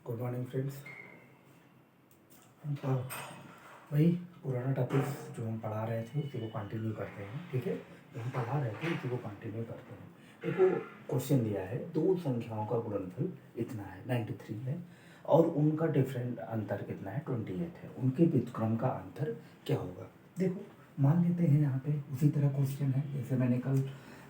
Good morning friends. वही पुराना topic जो हम पढ़ा रहे थे उसी को कंटिन्यू करते हैं। ठीक है, जो हम पढ़ा रहे थे उसी को कंटिन्यू करते हैं। देखो, क्वेश्चन दिया है दो संख्याओं का गुणनफल इतना है 93 है और उनका डिफरेंट अंतर कितना है 28 है। उनके व्युत्क्रम का अंतर क्या होगा। देखो, मान लेते हैं यहाँ पे उसी तरह क्वेश्चन है जैसे मैंने कल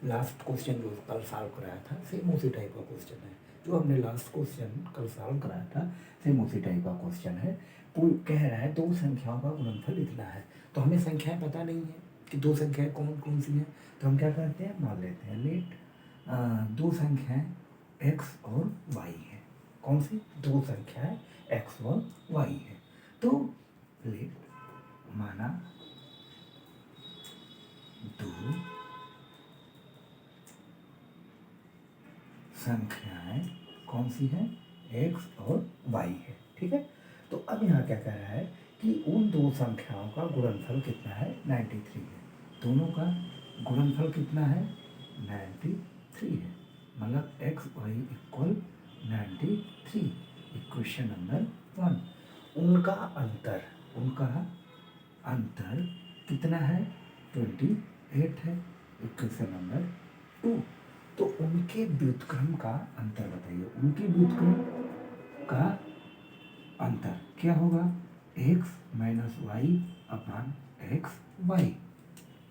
लास्ट क्वेश्चन जो कल सॉल्व कराया था, सेम उसी टाइप का क्वेश्चन है। जो हमने लास्ट क्वेश्चन कल सॉल्व कराया था सेम उसी टाइप का क्वेश्चन है। वो कह रहा है दो संख्याओं का गुणनफल इतना है। तो हमें संख्याएं पता नहीं है कि दो संख्याएं कौन कौन सी हैं, तो हम क्या करते हैं, मान लेते हैं लेट दो संख्याएं x और y है। कौन सी दो संख्याएं x और y है। तो लेट माना दो संख्याएं कौन सी हैं, x और y है। ठीक है, तो अब यहाँ क्या कह रहा है कि उन दो संख्याओं का गुणनफल कितना है 93 है। दोनों का गुणनफल कितना है 93 है, मतलब x y equal 93। Equation number 1। उनका अंतर कितना है 28 है। Equation number 2। तो उनके व्युत्क्रम का अंतर बताइए। उनके व्युत्क्रम का अंतर क्या होगा, x माइनस वाई अपान एक्स वाई।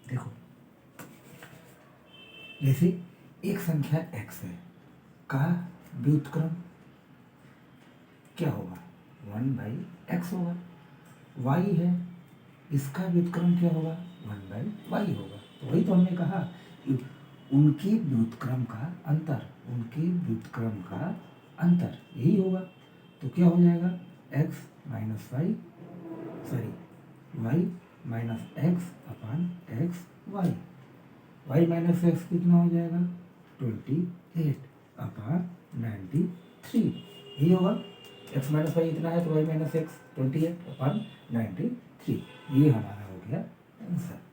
देखो, जैसे एक संख्या x है का व्युत्क्रम क्या होगा 1/x होगा। y है, इसका व्युत्क्रम क्या होगा 1/y होगा। तो वही तो हमने कहा कि उनके व्युत्क्रम का अंतर यही होगा। तो क्या हो जाएगा x minus y y minus x upon x y. y minus x कितना हो जाएगा 28 अपान 93। यही होगा, x माइनस वाई इतना है तो y माइनस एक्स 28 अपान 93। ये हमारा हो गया आंसर।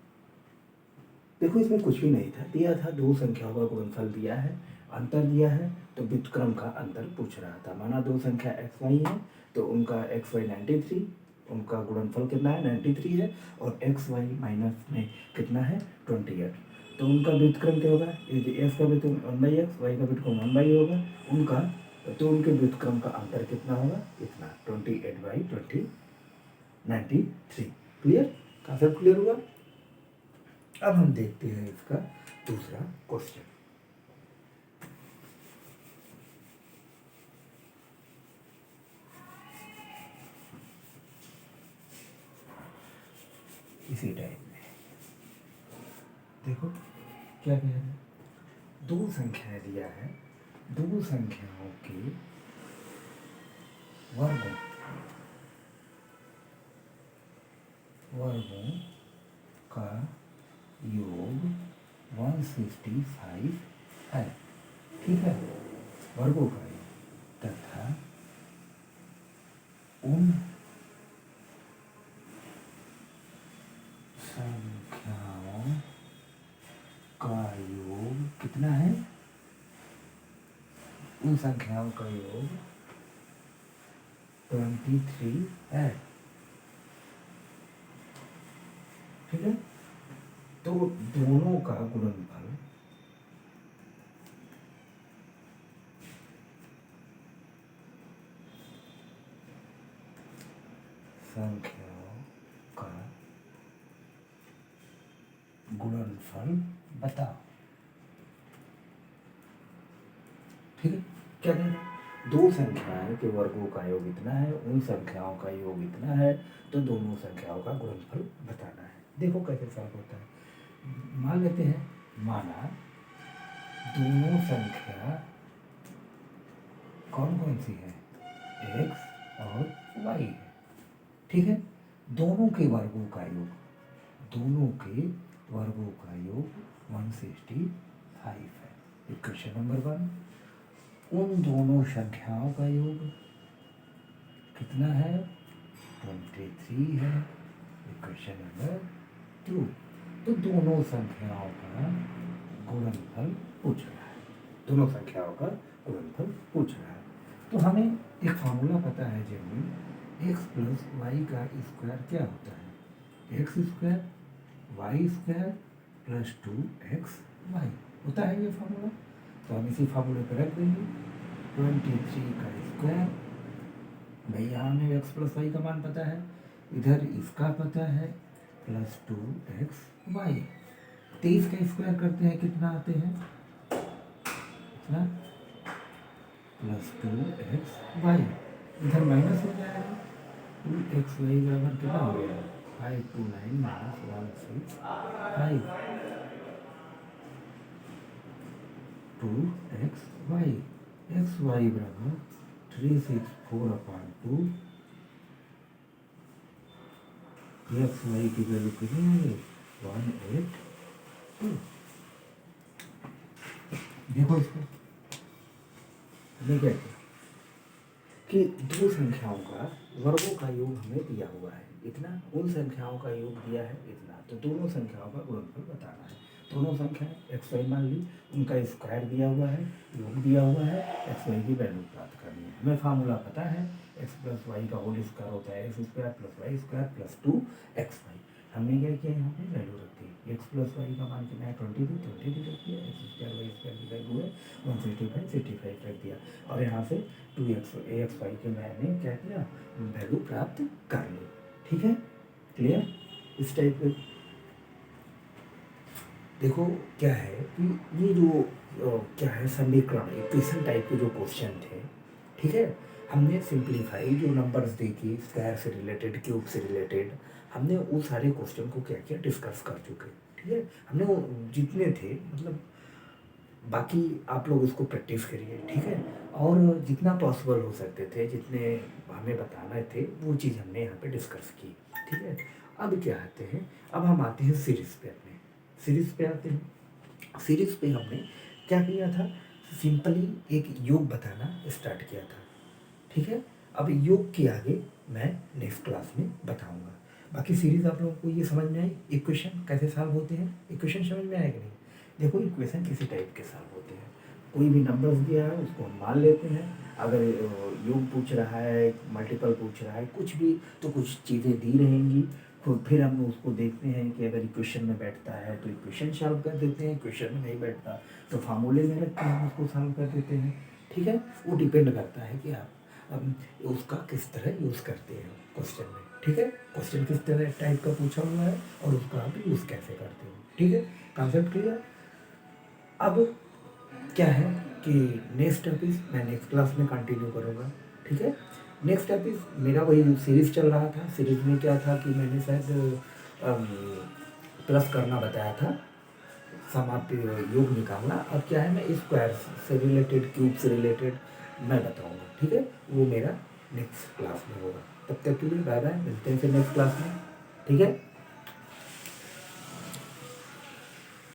देखो, इसमें कुछ भी नहीं था, दिया था दो संख्याओं का गुणनफल दिया है, अंतर दिया है, तो व्युत्क्रम का अंतर पूछ रहा था। माना दो संख्या x y है तो उनका x y 93, उनका गुणनफल कितना है 93 है, और x y माइनस में कितना है 28। तो उनका व्युत्क्रम क्या होगा, x का व्युत्क्रम 1/x, y का व्युत्क्रम 1/y होगा उनका। तो उनके व्युत्क्रम का अंतर कितना होगा, इतना 28/20 93। क्लियर, कांसेप्ट क्लियर हुआ। अब हम देखते हैं इसका दूसरा क्वेश्चन। इसी टाइप में देखो क्या कह रहे हैं, दो संख्याएं दिया है, दो संख्याओं के वर्गों का योग 165 है। ठीक है, वर्गों का योग तथा उन संख्याओं का योग कितना है, उन संख्याओं का योग 23 है। ठीक है, तो दोनों का गुणनफल संख्याओं का गुणनफल बताओ। ठीक है, क्या कह रहे हैं, दो संख्याएं के वर्गों का योग इतना है, उन संख्याओं का योग इतना है, तो दोनों संख्याओं का गुणनफल बताना है। देखो कैसे सॉल्व होता है। मान लेते हैं, माना दोनों संख्या कौन कौन सी है, x और y है। ठीक है, दोनों के वर्गों का योग 165 है। Equation number 1। उन दोनों संख्याओं का योग कितना है 23 है। Equation number 2। तो दोनों संख्याओं का गुणनफल पूछ रहा है, दोनों संख्याओं का गुणनफल पूछ रहा है। तो हमें एक फार्मूला पता है जनरली, एक्स प्लस वाई का स्क्वायर क्या होता है, X square Y square plus 2x Y होता है ये फार्मूला। तो हम इसी फार्मूले पर रख देंगे 23 का स्क्वायर, भाई यहाँ हमें एक्स प्लस वाई का मान पता है, इधर इसका पता है प्लस 2x वाई। 23 का स्क्वायर करते हैं कितना आते हैं, इतना प्लस 2x वाई, इधर माइनस हो जाएगा 2x वाई बराबर कितना हो गया 529 minus 165 2x Y, x Y बराबर 364/2, एक्स वाई की वैल्यू कितनी है 182। देखो इसको क्या कि दो संख्याओं का वर्गों का योग हमें दिया हुआ है इतना, उन संख्याओं का योग दिया है इतना, तो दोनों संख्याओं का गुणनफल बताना है। दोनों संख्याएं एक्स वाई मान ली, उनका स्क्वायर दिया हुआ है, योग दिया हुआ है, एक्स वाई की वैल्यू प्राप्त करनी है। हमें फार्मूला पता है, एक्स प्लस वाई का होल स्क्वायर होता है X square plus Y square plus 2x Y. हमने क्या किया, यहाँ पे वैल्यू रख दी, एक्स प्लस वाई का मान कितना है 20 रख दिया, एक्स स्क्वायर वाई स्क्वायर की वैल्यू है 165 रख दिया, और यहाँ से 2x वाई के मैंने क्या किया, वैल्यू प्राप्त कर ली। ठीक है, क्लियर। इस टाइप के देखो क्या है कि ये जो क्या है समीकरण इक्वेशन टाइप के जो क्वेश्चन थे, ठीक है, हमने सिंप्लीफाई जो नंबर्स देखी स्क्वायर से रिलेटेड, क्यूब से रिलेटेड, हमने वो सारे क्वेश्चन को क्या किया डिस्कस कर चुके। ठीक है, हमने वो जितने थे मतलब, बाकी आप लोग उसको प्रैक्टिस करिए। ठीक है, और जितना पॉसिबल हो सकते थे, जितने हमें बताना थे वो चीज़ हमने यहाँ पे डिस्कस की। ठीक है, अब क्या आते हैं, अब हम आते हैं सीरीज़ पे, अपने सीरीज़ पे आते हैं। सीरीज़ पे हमने क्या किया था, सिंपली एक योग बताना स्टार्ट किया था। ठीक है, अब योग के आगे मैं नेक्स्ट क्लास में बताऊंगा। बाकी सीरीज आप लोगों को ये समझ में आई, इक्वेशन कैसे सॉल्व होते हैं, इक्वेशन समझ में आया कि नहीं। देखो इक्वेशन किसी टाइप के सॉल्व होते हैं, कोई भी नंबर्स दिया है उसको हम मान लेते हैं, अगर योग पूछ रहा है, मल्टीपल पूछ रहा है, कुछ भी, तो कुछ चीज़ें दी रहेंगी, तो फिर हम उसको देखते हैं कि अगर इक्वेशन में बैठता है तो इक्वेशन सॉल्व कर देते हैं, इक्वेशन में नहीं बैठता तो फार्मूले में रख के हम उसको सॉल्व कर देते हैं। ठीक है, वो डिपेंड करता है कि आप उसका किस तरह यूज़ करते हैं क्वेश्चन में। ठीक है, क्वेश्चन किस तरह टाइप का पूछा हुआ है और उसका आप यूज़ कैसे करते हो। ठीक है, कॉन्सेप्ट क्लियर। अब क्या है कि नेक्स्ट टॉपिक मैं नेक्स्ट क्लास में कंटिन्यू करूँगा। ठीक है, नेक्स्ट टॉपिक मेरा वही सीरीज चल रहा था। सीरीज में क्या था कि मैंने शायद प्लस करना बताया था, समाप्ति योग निकालना। अब क्या है, मैं स्क्वायर से रिलेटेड, क्यूब से रिलेटेड मैं बताऊंगा। ठीक है, वो मेरा नेक्स्ट क्लास में होगा। तब तक के लिए बाय बाय, मिलते हैं फिर नेक्स्ट क्लास में। ठीक है।